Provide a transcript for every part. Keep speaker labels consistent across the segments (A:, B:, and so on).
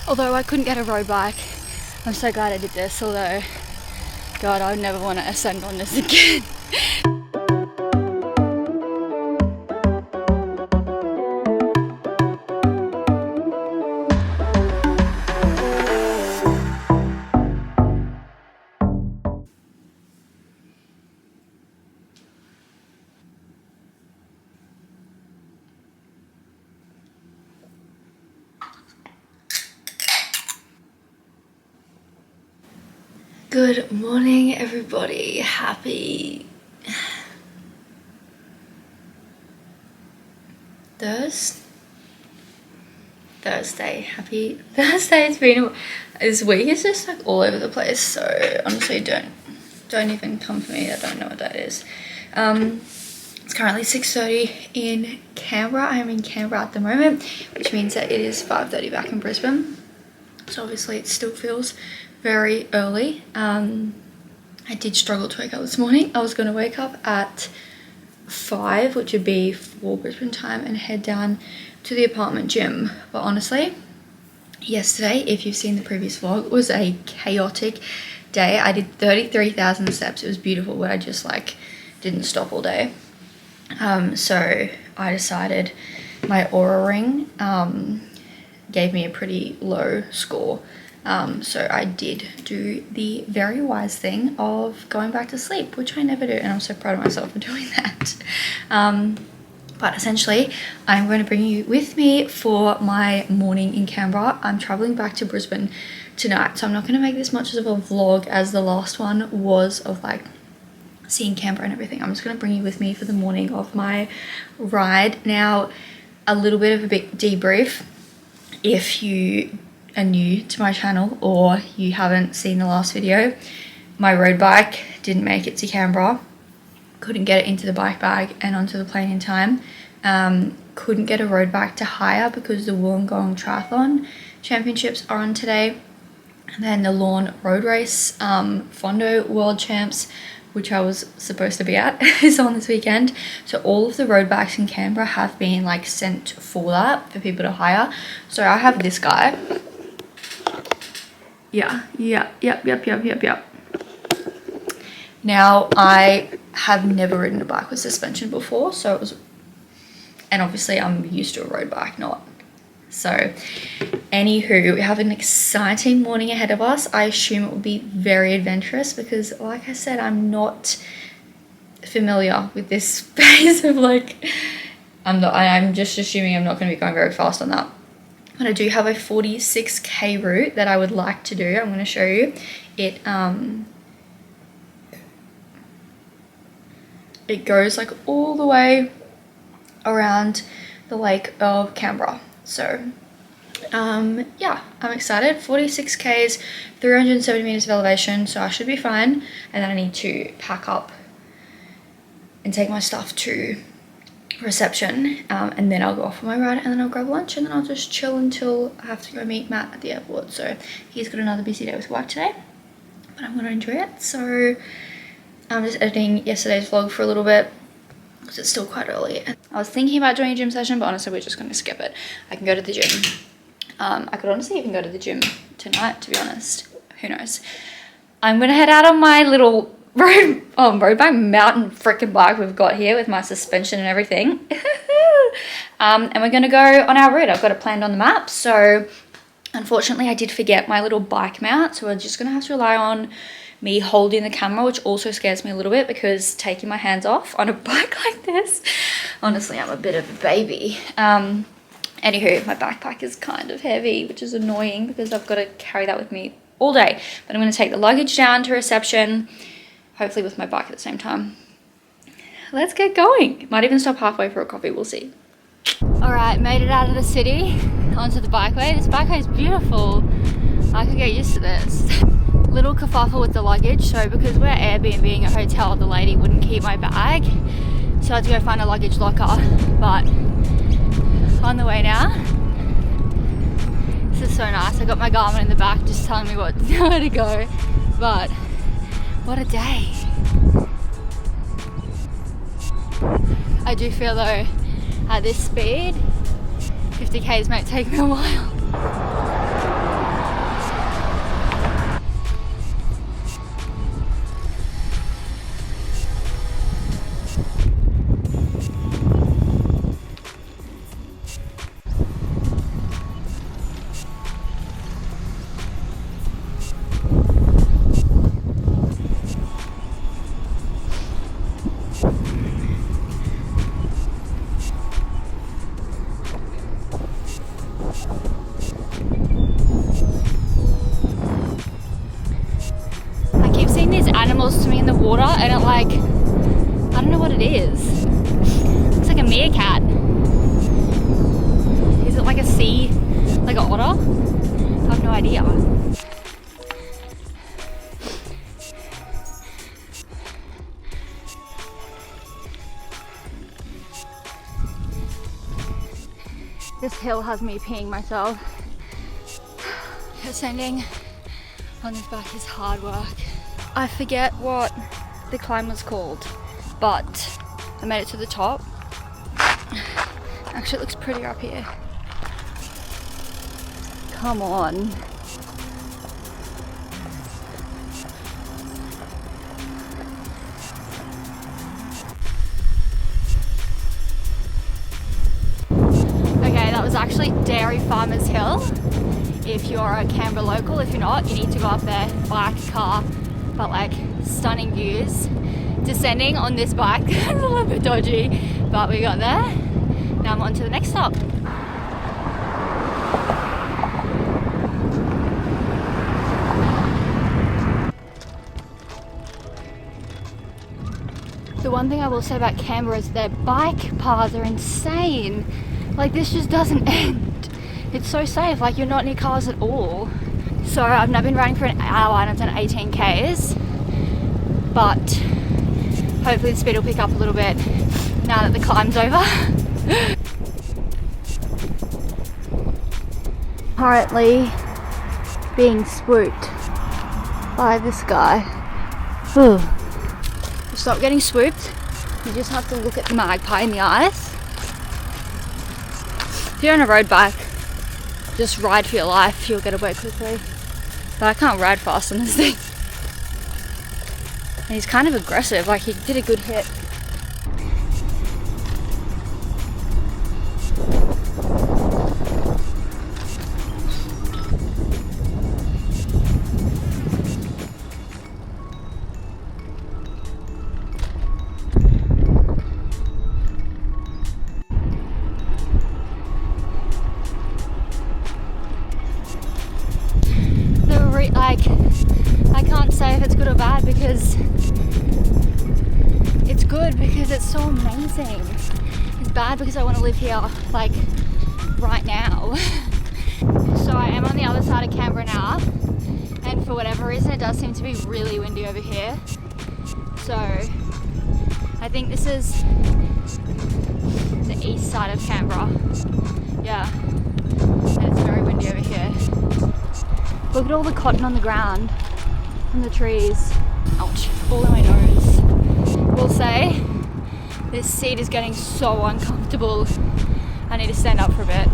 A: Although I couldn't get a road bike, I'm so glad I did this, although, God, I would never want to ascend on this again. Good morning, everybody. Happy Thursday. Happy Thursday. This week is just like all over the place, so honestly don't even come for me. I don't know what that is. It's currently 6:30 in Canberra. I am in Canberra at the moment, which means that it is 5:30 back in Brisbane. So obviously it still feels very early. I did struggle to wake up this morning. I was going to wake up at 5, which would be 4 Brisbane time, and head down to the apartment gym. But honestly, yesterday, if you've seen the previous vlog, was a chaotic day. I did 33,000 steps. It was beautiful, but I just like didn't stop all day. So I decided my Oura ring gave me a pretty low score. So I did do the very wise thing of going back to sleep, which I never do, and I'm so proud of myself for doing that. But essentially, I'm going to bring you with me for my morning in Canberra. I'm traveling back to Brisbane tonight, so I'm not going to make this much of a vlog as the last one was of like seeing Canberra and everything. I'm just going to bring you with me for the morning of my ride. Now, a little bit of a big debrief. If you are new to my channel or you haven't seen the last video, my road bike didn't make it to Canberra. Couldn't get it into the bike bag and onto the plane in time. Couldn't get a road bike to hire because the Wollongong Triathlon Championships are on today. And then the lawn road race, Fondo World Champs, which I was supposed to be at, is on this weekend. So all of the road bikes in Canberra have been like sent for that, for people to hire. So I have this guy. Yep. Now, I have never ridden a bike with suspension before, so it was, and obviously I'm used to a road bike, not. So, anywho, we have an exciting morning ahead of us. I assume it will be very adventurous because, like I said, I'm not familiar with this space of like, I'm just assuming I'm not going to be going very fast on that. But I do have a 46k route that I would like to do. I'm going to show you it. It goes like all the way around the Lake of Canberra. So, yeah, I'm excited. 46k's, 370 meters of elevation, so I should be fine. And then I need to pack up and take my stuff to reception, and then I'll go off on my ride, and then I'll grab lunch, and then I'll just chill until I have to go meet Matt at the airport. So he's got another busy day with work today, but I'm going to enjoy it. So I'm just editing yesterday's vlog for a little bit because it's still quite early. I was thinking about doing a gym session, but honestly we're just going to skip it. I can go to the gym. I could honestly even go to the gym tonight, to be honest. Who knows? I'm going to head out on my little road bike, mountain freaking bike we've got here with my suspension and everything. And we're going to go on our route. I've got it planned on the map. So unfortunately I did forget my little bike mount, so we're just going to have to rely on me holding the camera, which also scares me a little bit because taking my hands off on a bike like this, honestly, I'm a bit of a baby. Anywho, my backpack is kind of heavy, which is annoying because I've got to carry that with me all day. But I'm going to take the luggage down to reception, hopefully with my bike at the same time. Let's get going. Might even stop halfway for a coffee, we'll see. All right, made it out of the city onto the bikeway. This bikeway is beautiful. I could get used to this. Little kerfuffle with the luggage, so because we're Airbnb-ing a hotel, the lady wouldn't keep my bag, so I had to go find a luggage locker. But on the way now. This is so nice. I got my Garmin in the back just telling me where to go, but what a day. I do feel though at this speed 50k's might take me a while. water and it like, I don't know what it is. Looks like a meerkat. Is it like a sea, like an otter? I have no idea. This hill has me peeing myself. Ascending on this bike is hard work. I forget what the climb was called, but I made it to the top. Actually, it looks prettier up here. Come on. Okay, that was actually Dairy Farmers Hill. If you're a Canberra local, if you're not, you need to go up there, bike, car, but like stunning views. Descending on this bike is a little bit dodgy, but we got there. Now I'm on to the next stop. The one thing I will say about Canberra is their bike paths are insane. Like, this just doesn't end. It's so safe, like you're not near cars at all. So I've now been riding for an hour and I've done 18 Ks, but hopefully the speed will pick up a little bit now that the climb's over. Currently being swooped by this guy. To stop getting swooped, you just have to look at the magpie in the eyes. If you're on a road bike, just ride for your life, you'll get away quickly. But I can't ride fast on this thing. And he's kind of aggressive, like he did a good hit. Like, I can't say if it's good or bad because it's good because it's so amazing. It's bad because I want to live here like right now. So I am on the other side of Canberra now, and for whatever reason it does seem to be really windy over here. So I think this is the east side of Canberra. Yeah, and it's very windy over here. Look at all the cotton on the ground from the trees. Ouch, all in my nose. We'll say this seat is getting so uncomfortable. I need to stand up for a bit.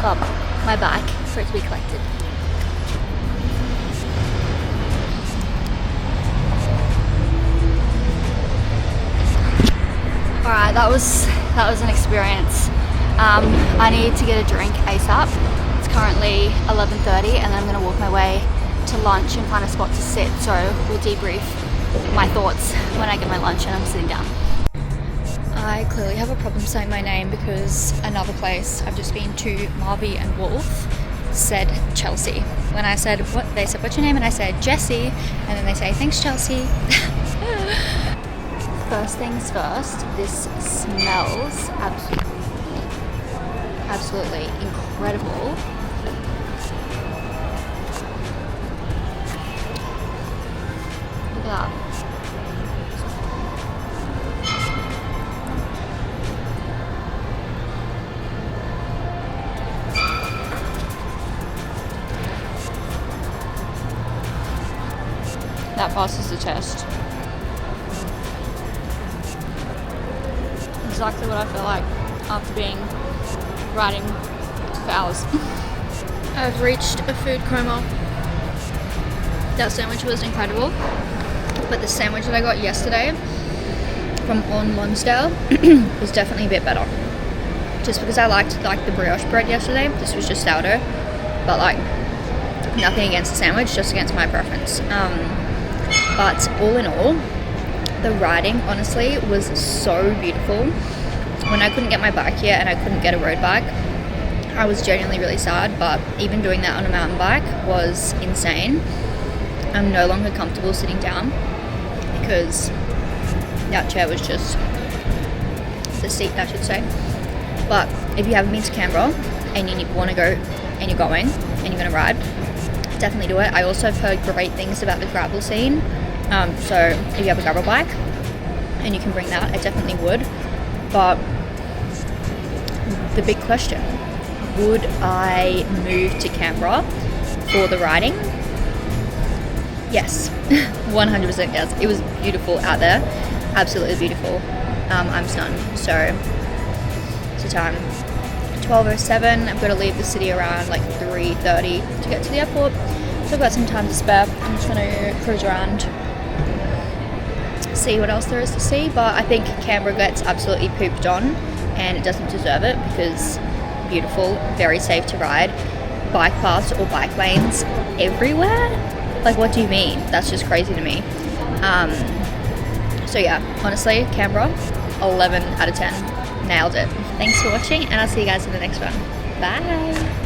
A: Up my bike for it to be collected. Alright, that was an experience. I need to get a drink ASAP. It's currently 11:30 and then I'm going to walk my way to lunch and find a spot to sit, so we'll debrief my thoughts when I get my lunch and I'm sitting down. I clearly have a problem saying my name because another place I've just been to, Marby and Wolf, said Chelsea. When I said what, they said what's your name, and I said Jessie, and then they say thanks Chelsea. First things first, this smells absolutely incredible. Look at that. That passes the test. Exactly what I feel like after being riding for hours. I've reached a food coma. That sandwich was incredible, but the sandwich that I got yesterday from On Lonsdale was definitely a bit better. just because I liked like the brioche bread yesterday. This was just sourdough, but like nothing against the sandwich, just against my preference. But all in all, the riding honestly was so beautiful. When I couldn't get my bike here and I couldn't get a road bike, I was genuinely really sad, but even doing that on a mountain bike was insane. I'm no longer comfortable sitting down because that chair was just, the seat I should say. But if you haven't been to Canberra and you want to go and you're going and you're going to ride, definitely do it. I also have heard great things about the gravel scene. So if you have a gravel bike and you can bring that, I definitely would. But the big question, would I move to Canberra for the riding? Yes, 100% yes. It was beautiful out there, absolutely beautiful. I'm stunned. So it's the time 12:07. I've got to leave the city around like 3:30 to get to the airport. So I've got some time to spare. I'm just going to cruise around, see what else there is to see. But I think Canberra gets absolutely pooped on, and it doesn't deserve it because beautiful, very safe to ride, bike paths or bike lanes everywhere. Like, what do you mean? That's just crazy to me. So yeah, honestly, Canberra, 11 out of 10. Nailed it. Thanks for watching, and I'll see you guys in the next one. Bye.